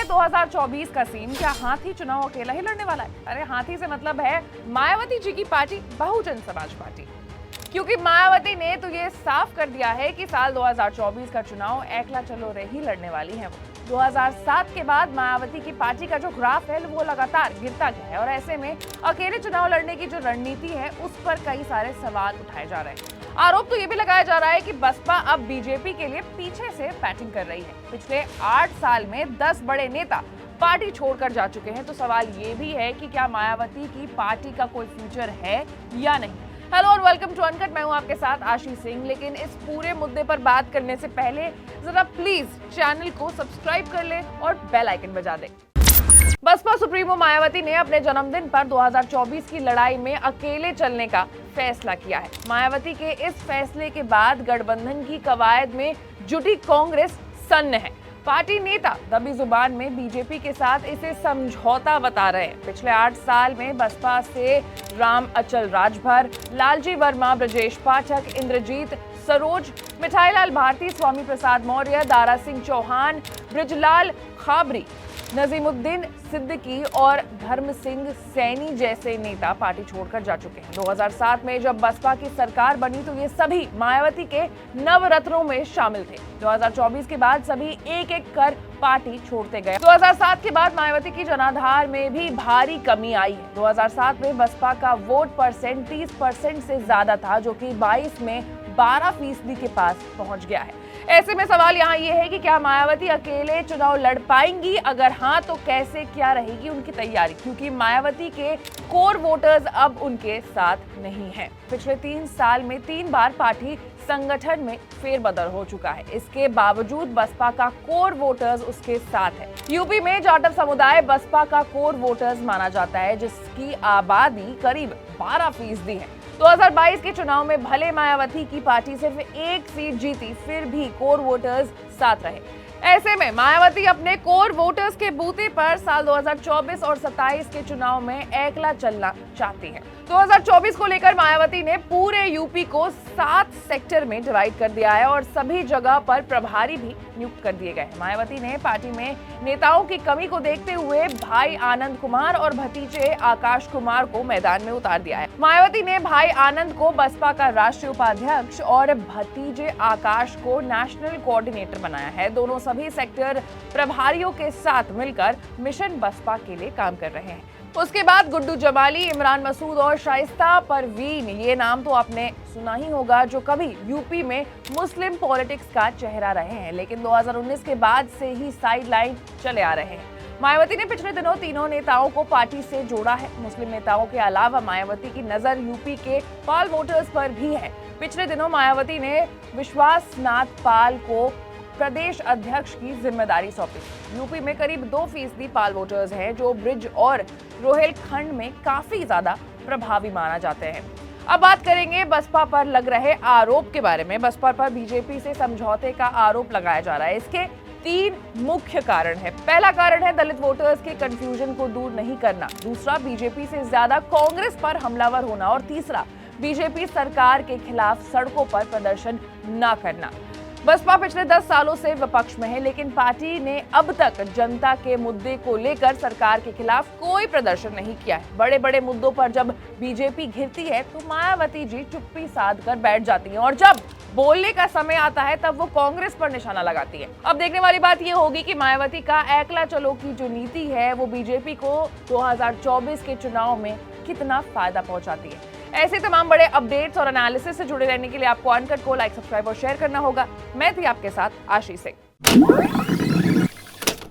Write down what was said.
2024 का सीन। क्या हाथी चुनाव अकेला ही लड़ने वाला है? अरे हाथी से मतलब है मायावती जी की पार्टी बहुजन समाज पार्टी, क्योंकि मायावती ने तो ये साफ कर दिया है कि साल 2024 का चुनाव एकला चलो रे ही लड़ने वाली है वो। 2007 के बाद मायावती की पार्टी का जो ग्राफ है वो लगातार गिरता गया है और ऐसे में अकेले चुनाव लड़ने की जो रणनीति है उस पर कई सारे सवाल उठाए जा रहे हैं। आरोप तो ये भी लगाया जा रहा है कि बसपा अब बीजेपी के लिए पीछे से बैटिंग कर रही है। पिछले 8 साल में 10 बड़े नेता पार्टी छोड़कर जा चुके हैं, तो सवाल ये भी है कि क्या मायावती की पार्टी का कोई फ्यूचर है या नहीं। हेलो और वेलकम टू अनकट। मैं हूं आपके साथ आशीष सिंह। लेकिन इस पूरे मुद्दे पर बात करने से पहले जरा प्लीज चैनल को सब्सक्राइब कर ले और बेल आइकन बजा दे। बसपा सुप्रीमो मायावती ने अपने जन्मदिन पर 2024 की लड़ाई में अकेले चलने का फैसला किया है। मायावती के इस फैसले के बाद गठबंधन की कवायद में जुटी कांग्रेस सन्न है। पार्टी नेता दबी जुबान में बीजेपी के साथ इसे समझौता बता रहे हैं। पिछले 8 साल में बसपा से राम अचल राजभर, लालजी वर्मा, ब्रजेश पाठक, इंद्रजीत सरोज, मिठाईलाल भारती, स्वामी प्रसाद मौर्य, दारा सिंह चौहान, ब्रिजलाल खाबरी, नजीमुद्दीन सिद्दीकी और धर्म सिंह सैनी जैसे नेता पार्टी छोड़कर जा चुके हैं। 2007 में जब बसपा की सरकार बनी तो ये सभी मायावती के नवरत्नों में शामिल थे। 2024 के बाद सभी एक एक कर पार्टी छोड़ते गए। 2007 के बाद मायावती की जनाधार में भी भारी कमी आई है। 2007 में बसपा का वोट परसेंट 30% से ज्यादा था, जो कि 22 में 12% के पास पहुंच गया है। ऐसे में सवाल यहाँ ये है कि क्या मायावती अकेले चुनाव लड़ पाएंगी? अगर हाँ तो कैसे, क्या रहेगी उनकी तैयारी? क्योंकि मायावती के कोर वोटर्स अब उनके साथ नहीं हैं। पिछले 3 साल में 3 बार पार्टी संगठन में फेरबदल हो चुका है। इसके बावजूद बसपा का कोर वोटर्स उसके साथ है। यूपी में जाटव समुदाय बसपा का कोर वोटर्स माना जाता है, जिसकी आबादी करीब 12% है। 2022 के चुनाव में भले मायावती की पार्टी सिर्फ 1 सीट जीती, फिर भी कोर वोटर्स साथ रहे। ऐसे में मायावती अपने कोर वोटर्स के बूते पर साल 2024 और 27 के चुनाव में एकला चलना चाहती है। 2024 को लेकर मायावती ने पूरे यूपी को 7 सेक्टर में डिवाइड कर दिया है और सभी जगह पर प्रभारी भी नियुक्त कर दिए गए हैं। मायावती ने पार्टी में नेताओं की कमी को देखते हुए भाई आनंद कुमार और भतीजे आकाश कुमार को मैदान में उतार दिया है। मायावती ने भाई आनंद को बसपा का राष्ट्रीय उपाध्यक्ष और भतीजे आकाश को नेशनल कोऑर्डिनेटर बनाया है। दोनों सभी सेक्टर प्रभारियों के साथ मिलकर मिशन बसपा के लिए काम कर रहे हैं। उसके बाद गुड्डू जमाली, इमरान मसूद और शाइस्ता परवीन, ये नाम तो आपने सुना ही होगा, जो कभी यूपी में मुस्लिम पॉलिटिक्स का चेहरा रहे हैं, लेकिन 2019 के बाद से ही साइड लाइन चले आ रहे हैं। मायावती ने पिछले दिनों तीनों नेताओं को पार्टी से जोड़ा है। मुस्लिम नेताओं के अलावा मायावती की नजर यूपी के पाल वोटर्स पर भी है। पिछले दिनों मायावती ने विश्वास नाथ पाल को प्रदेश अध्यक्ष की जिम्मेदारी सौंपी। यूपी में करीब 2% पाल वोटर्स हैं, जो ब्रिज और रोहिलखंड में काफी ज्यादा प्रभावी माना जाते हैं। अब बात करेंगे बसपा पर लग रहे आरोप के बारे में। बसपा पर बीजेपी से समझौते का आरोप लगाया जा रहा है। इसके 3 मुख्य कारण है। पहला कारण है दलित वोटर्स के कंफ्यूजन को दूर नहीं करना, दूसरा बीजेपी से ज्यादा कांग्रेस पर हमलावर होना और तीसरा बीजेपी सरकार के खिलाफ सड़कों पर प्रदर्शन न करना। बसपा पिछले 10 सालों से विपक्ष में है, लेकिन पार्टी ने अब तक जनता के मुद्दे को लेकर सरकार के खिलाफ कोई प्रदर्शन नहीं किया है। बड़े बड़े मुद्दों पर जब बीजेपी घिरती है तो मायावती जी चुप्पी साध कर बैठ जाती हैं और जब बोलने का समय आता है तब वो कांग्रेस पर निशाना लगाती है। अब देखने वाली बात ये होगी कि मायावती का एकला चलो की जो नीति है वो बीजेपी को 2024 के चुनाव में कितना फायदा पहुंचाती है। ऐसे तमाम बड़े अपडेट्स और एनालिसिस से जुड़े रहने के लिए आपको अनकट को लाइक, सब्सक्राइब और शेयर करना होगा। मैं थी आपके साथ आशीष सिंह।